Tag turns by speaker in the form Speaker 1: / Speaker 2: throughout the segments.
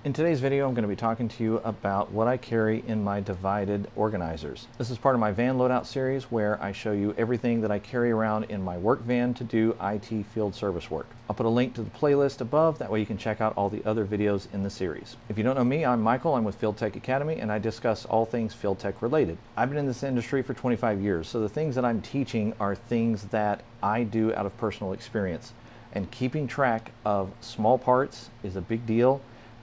Speaker 1: In today's video, I'm going to be talking to you about what I carry in my divided organizers. This is part of my van loadout series where I show you everything that I carry around in my work van to do IT field service work. I'll put a link to the playlist above, that way you can check out all the other videos in the series. If you don't know me, I'm Michael, I'm with Field Tech Academy, and I discuss all things field tech related. I've been in this industry for 25 years, so the things that I'm teaching are things that I do out of personal experience. And keeping track of small parts is a big deal,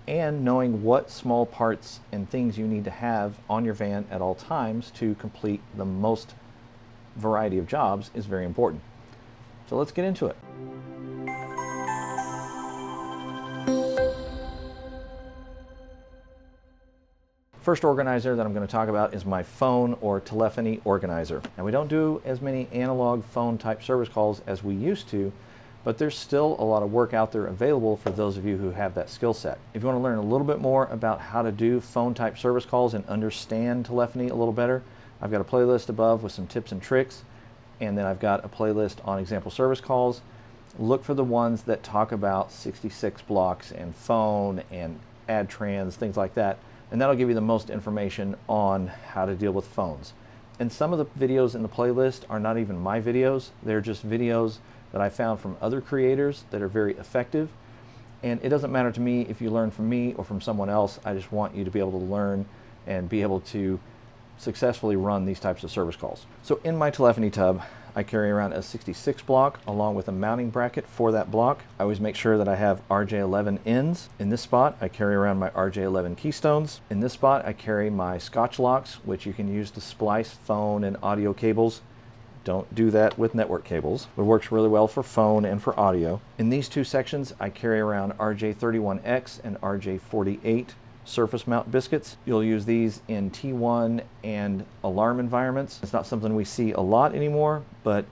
Speaker 1: and knowing what small parts and things you need to have on your van at all times to complete the most variety of jobs is very important. So let's get into it. First organizer that I'm going to talk about is my phone or telephony organizer. Now, we don't do as many analog phone type service calls as we used to, but there's still a lot of work out there available for those of you who have that skill set. If you want to learn a little bit more about how to do phone type service calls and understand telephony a little better, I've got a playlist above with some tips and tricks, and then I've got a playlist on example service calls. Look for the ones that talk about 66 blocks and phone and add trans, things like that, and that'll give you the most information on how to deal with phones. And some of the videos in the playlist are not even my videos, they're just videos that I found from other creators that are very effective. And it doesn't matter to me if you learn from me or from someone else. I just want you to be able to learn and be able to successfully run these types of service calls. So in my telephony tub, I carry around a 66 block along with a mounting bracket for that block. I always make sure that I have RJ11 ends. In this spot, I carry around my RJ11 keystones. In this spot, I carry my Scotch locks, which you can use to splice phone and audio cables. Don't do that with network cables. It works really well for phone and for audio. In these two sections, I carry around RJ31X and RJ48 surface mount biscuits. You'll use these in T1 and alarm environments. It's not something we see a lot anymore, but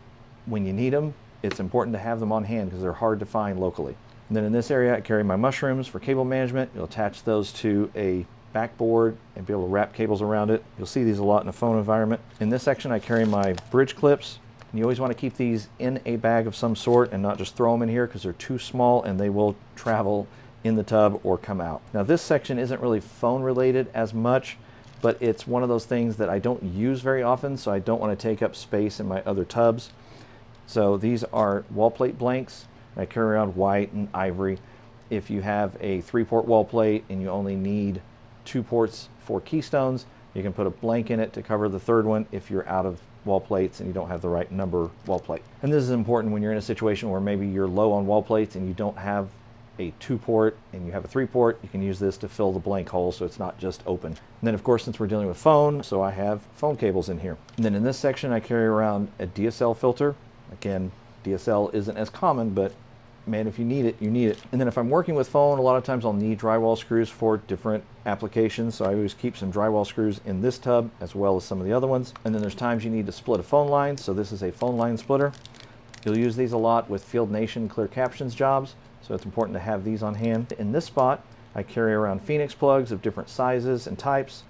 Speaker 1: when you need them, it's important to have them on hand because they're hard to find locally. And then in this area, I carry my mushrooms for cable management. You'll attach those to a backboard and be able to wrap cables around it. You'll see these a lot in a phone environment. In this section, I carry my bridge clips. And you always want to keep these in a bag of some sort and not just throw them in here because they're too small and they will travel in the tub or come out. Now, this section isn't really phone related as much, but it's one of those things that I don't use very often, so I don't want to take up space in my other tubs. So these are wall plate blanks. I carry around white and ivory. If you have a 3-port wall plate and you only need 2 ports for keystones, you can put a blank in it to cover the third one if you're out of wall plates and you don't have the right number wall plate. And this is important when you're in a situation where maybe you're low on wall plates and you don't have a 2-port and you have a 3-port, you can use this to fill the blank hole so it's not just open. And then of course, since we're dealing with phone, so I have phone cables in here. And then in this section, I carry around a DSL filter. Again, DSL isn't as common, but man, if you need it, you need it. And then if I'm working with phone, a lot of times I'll need drywall screws for different applications. So I always keep some drywall screws in this tub as well as some of the other ones. And then there's times you need to split a phone line. So this is a phone line splitter. You'll use these a lot with Field Nation clear captions jobs. So it's important to have these on hand. In this spot, I carry around Phoenix plugs of different sizes and types.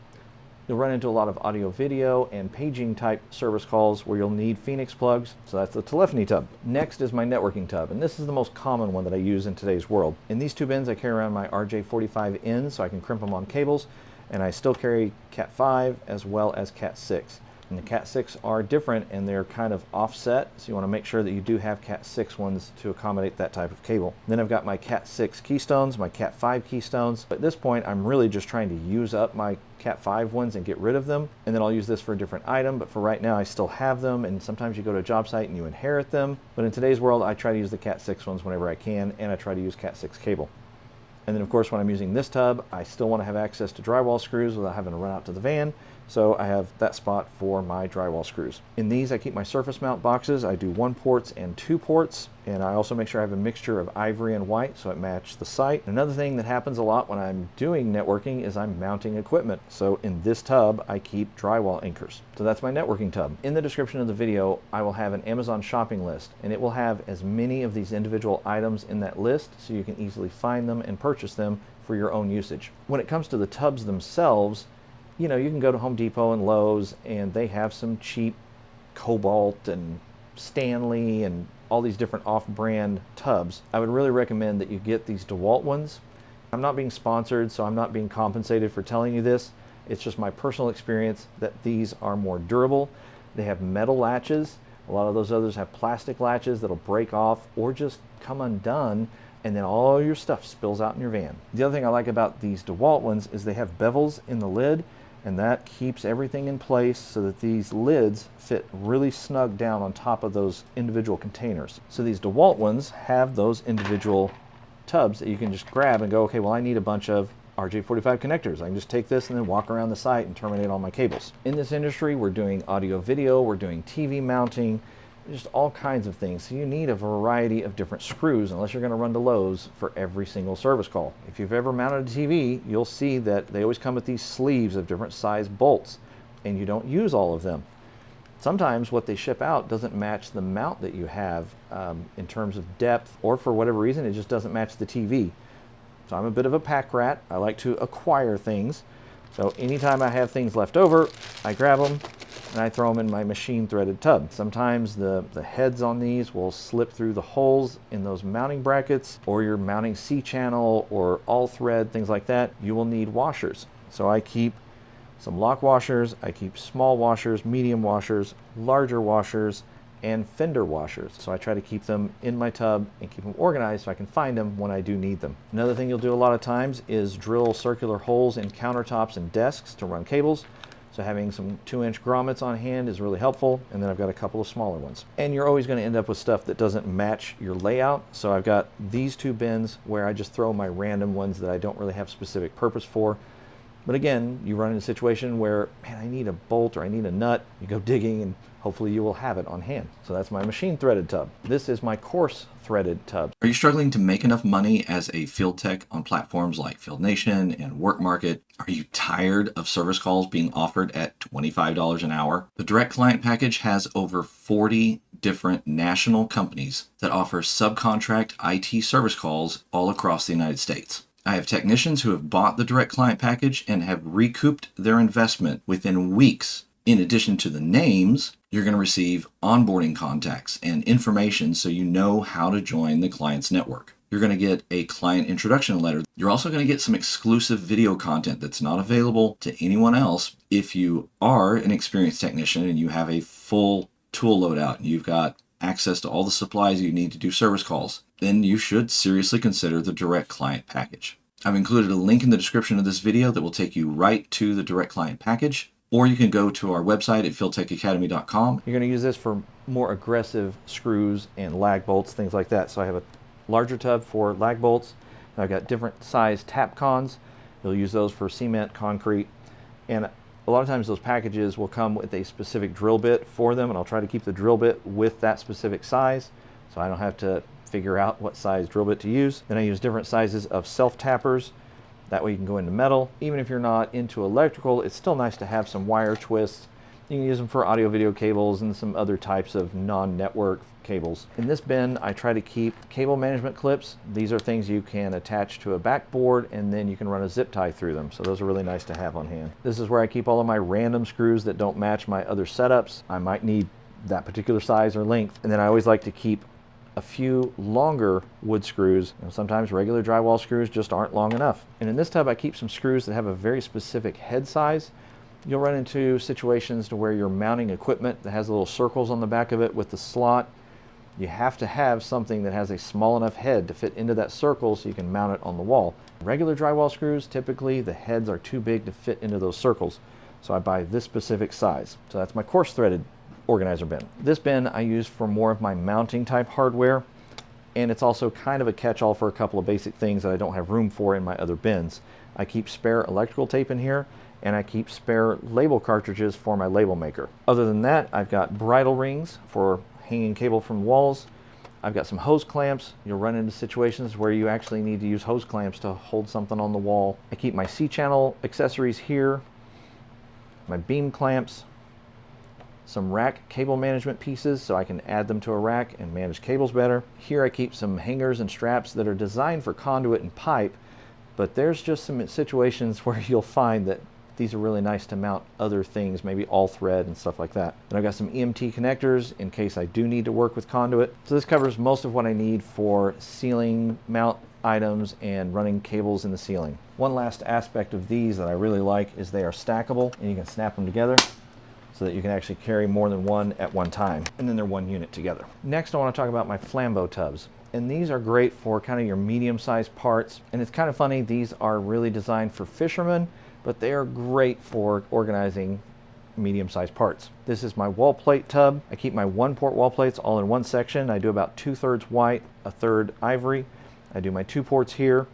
Speaker 1: You'll run into a lot of audio, video, and paging type service calls where you'll need Phoenix plugs. So that's the telephony tub. Next is my networking tub, and this is the most common one that I use in today's world. In these two bins, I carry around my RJ45 ends so I can crimp them on cables, and I still carry Cat 5 as well as Cat 6. And the Cat 6 are different and they're kind of offset, so you want to make sure that you do have Cat 6 ones to accommodate that type of cable. Then I've got my Cat 6 keystones, my Cat 5 keystones. At this point, I'm really just trying to use up my Cat 5 ones and get rid of them, and then I'll use this for a different item, but for right now I still have them, and sometimes you go to a job site and you inherit them. But in today's world, I try to use the Cat 6 ones whenever I can, and I try to use Cat 6 cable. And then of course, when I'm using this tub, I still want to have access to drywall screws without having to run out to the van. So I have that spot for my drywall screws. In these, I keep my surface mount boxes. I do 1 ports and 2 ports. And I also make sure I have a mixture of ivory and white so it matches the site. Another thing that happens a lot when I'm doing networking is I'm mounting equipment. So in this tub, I keep drywall anchors. So that's my networking tub. In the description of the video, I will have an Amazon shopping list, and it will have as many of these individual items in that list so you can easily find them and purchase them for your own usage. When it comes to the tubs themselves, you know, you can go to Home Depot and Lowe's and they have some cheap Cobalt and Stanley and all these different off-brand tubs. I would really recommend that you get these DeWalt ones. I'm not being sponsored, so I'm not being compensated for telling you this. It's just my personal experience that these are more durable. They have metal latches. A lot of those others have plastic latches that'll break off or just come undone, and then all your stuff spills out in your van. The other thing I like about these DeWalt ones is they have bevels in the lid, and that keeps everything in place so that these lids fit really snug down on top of those individual containers. So these DeWalt ones have those individual tubs that you can just grab and go, okay, well, I need a bunch of RJ45 connectors. I can just take this and then walk around the site and terminate all my cables. In this industry, we're doing audio video, we're doing TV mounting, just all kinds of things. So you need a variety of different screws unless you're going to run to Lowe's for every single service call. If you've ever mounted a TV, you'll see that they always come with these sleeves of different size bolts, and you don't use all of them. Sometimes what they ship out doesn't match the mount that you have in terms of depth, or for whatever reason, it just doesn't match the TV. So I'm a bit of a pack rat. I like to acquire things. So anytime I have things left over, I grab them and I throw them in my machine threaded tub. Sometimes the heads on these will slip through the holes in those mounting brackets, or you're mounting C-channel or all thread, things like that. You will need washers. So I keep some lock washers, I keep small washers, medium washers, larger washers, and fender washers. So I try to keep them in my tub and keep them organized so I can find them when I do need them. Another thing you'll do a lot of times is drill circular holes in countertops and desks to run cables. So having some 2-inch grommets on hand is really helpful, and then I've got a couple of smaller ones. And you're always going to end up with stuff that doesn't match your layout. So I've got these 2 bins where I just throw my random ones that I don't really have specific purpose for. But again, you run in a situation where, man, I need a bolt or I need a nut. You go digging and hopefully you will have it on hand. So that's my machine threaded tub. This is my coarse threaded tub.
Speaker 2: Are you struggling to make enough money as a field tech on platforms like Field Nation and Work Market? Are you tired of service calls being offered at $25 an hour? The Direct Client Package has over 40 different national companies that offer subcontract IT service calls all across the United States. I have technicians who have bought the Direct Client Package and have recouped their investment within weeks. In addition to the names, you're going to receive onboarding contacts and information so you know how to join the client's network. You're going to get a client introduction letter. You're also going to get some exclusive video content that's not available to anyone else. If you are an experienced technician and you have a full tool loadout and you've got access to all the supplies you need to do service calls, then you should seriously consider the Direct Client Package. I've included a link in the description of this video that will take you right to the Direct Client Package, or you can go to our website at fieldtechacademy.com.
Speaker 1: You're going to use this for more aggressive screws and lag bolts, things like that. So I have a larger tub for lag bolts, and I've got different size tap cons. You'll use those for cement, concrete, and a lot of times those packages will come with a specific drill bit for them, and I'll try to keep the drill bit with that specific size so I don't have to figure out what size drill bit to use. Then I use different sizes of self-tappers. That way you can go into metal. Even if you're not into electrical, it's still nice to have some wire twists. You can use them for audio video cables and some other types of non-network cables. In this bin, I try to keep cable management clips. These are things you can attach to a backboard and then you can run a zip tie through them. So those are really nice to have on hand. This is where I keep all of my random screws that don't match my other setups. I might need that particular size or length. And then I always like to keep a few longer wood screws. Sometimes regular drywall screws just aren't long enough. And in this tub, I keep some screws that have a very specific head size. You'll run into situations to where you're mounting equipment that has little circles on the back of it with the slot. You have to have something that has a small enough head to fit into that circle so you can mount it on the wall. Regular drywall screws, typically the heads are too big to fit into those circles. So I buy this specific size. So that's my coarse threaded organizer bin. This bin I use for more of my mounting type hardware, and it's also kind of a catch-all for a couple of basic things that I don't have room for in my other bins. I keep spare electrical tape in here, and I keep spare label cartridges for my label maker. Other than that, I've got bridle rings for hanging cable from walls. I've got some hose clamps. You'll run into situations where you actually need to use hose clamps to hold something on the wall. I keep my C-channel accessories here, my beam clamps, some rack cable management pieces so I can add them to a rack and manage cables better. Here I keep some hangers and straps that are designed for conduit and pipe, but there's just some situations where you'll find that these are really nice to mount other things, maybe all thread and stuff like that. And I've got some EMT connectors in case I do need to work with conduit. So this covers most of what I need for ceiling mount items and running cables in the ceiling. One last aspect of these that I really like is they are stackable, and you can snap them together so that you can actually carry more than one at one time, and then they're one unit together. Next, I want to talk about my flambeau tubs. And these are great for kind of your medium-sized parts. And it's kind of funny, these are really designed for fishermen, but they are great for organizing medium-sized parts. This is my wall plate tub. I keep my 1-port wall plates all in one section. I do about 2/3 white, 1/3 ivory. I do my 2 ports here.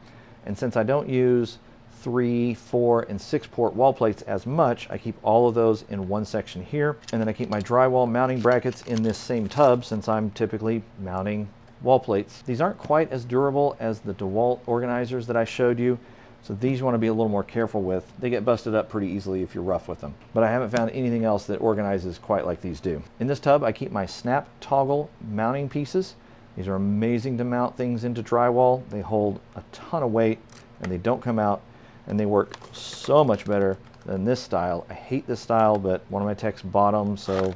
Speaker 1: And since I don't use 3, 4, and 6-port wall plates as much, I keep all of those in one section here. And then I keep my drywall mounting brackets in this same tub, since I'm typically mounting wall plates. These aren't quite as durable as the DeWalt organizers that I showed you, so these you want to be a little more careful with. They get busted up pretty easily if you're rough with them. But I haven't found anything else that organizes quite like these do. In this tub, I keep my snap toggle mounting pieces. These are amazing to mount things into drywall. They hold a ton of weight and they don't come out, and they work so much better than this style. I hate this style, but one of my techs bought them, so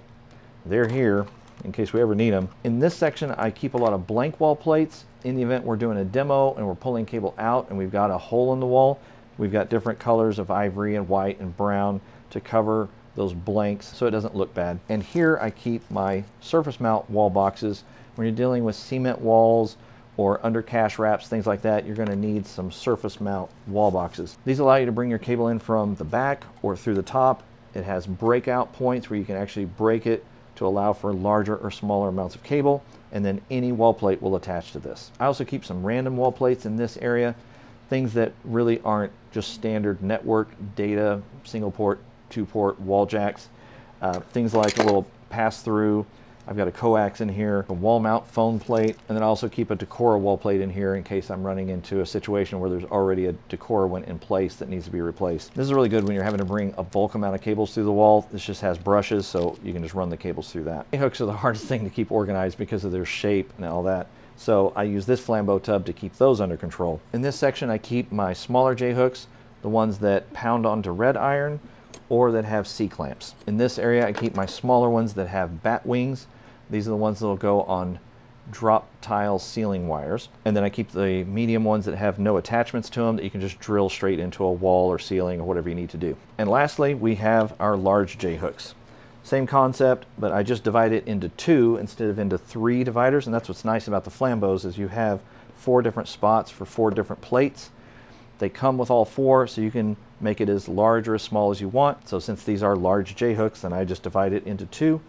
Speaker 1: they're here in case we ever need them. In this section, I keep a lot of blank wall plates. In the event we're doing a demo and we're pulling cable out and we've got a hole in the wall, we've got different colors of ivory and white and brown to cover those blanks so it doesn't look bad. And here I keep my surface mount wall boxes. When you're dealing with cement walls or under cash wraps, things like that, you're going to need some surface mount wall boxes. These allow you to bring your cable in from the back or through the top. It has breakout points where you can actually break it to allow for larger or smaller amounts of cable, and then any wall plate will attach to this. I also keep some random wall plates in this area, things that really aren't just standard network data, single port, 2-port wall jacks, things like a little pass-through. I've got a coax in here, a wall mount phone plate, and then I also keep a Decora wall plate in here in case I'm running into a situation where there's already a Decora one in place that needs to be replaced. This is really good when you're having to bring a bulk amount of cables through the wall. This just has brushes, so you can just run the cables through that. Hooks are the hardest thing to keep organized because of their shape and all that. So I use this flambeau tub to keep those under control. In this section, I keep my smaller J-hooks, the ones that pound onto red iron or that have C-clamps. In this area, I keep my smaller ones that have bat wings. These are the ones that will go on drop tile ceiling wires. And then I keep the medium ones that have no attachments to them that you can just drill straight into a wall or ceiling or whatever you need to do. And lastly, we have our large J-hooks. Same concept, but I just divide it into 2 instead of into 3 dividers. And that's what's nice about the flambeaus is you have 4 different spots for 4 different plates. They come with all 4, so you can make it as large or as small as you want. So since these are large J-hooks, then I just divide it into 2.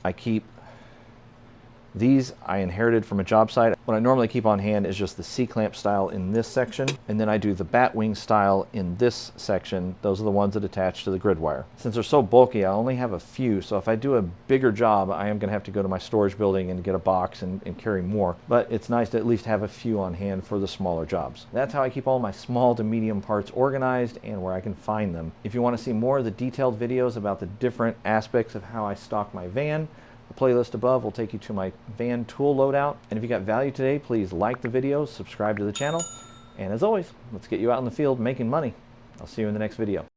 Speaker 1: I keep these I inherited from a job site. What I normally keep on hand is just the C-clamp style in this section, and then I do the bat wing style in this section. Those are the ones that attach to the grid wire. Since they're so bulky, I only have a few, so if I do a bigger job, I am going to have to go to my storage building and get a box and carry more. But it's nice to at least have a few on hand for the smaller jobs. That's how I keep all my small to medium parts organized and where I can find them. If you want to see more of the detailed videos about the different aspects of how I stock my van, the playlist above will take you to my van tool loadout. And if you got value today, please like the video, subscribe to the channel, and as always, let's get you out in the field making money. I'll see you in the next video.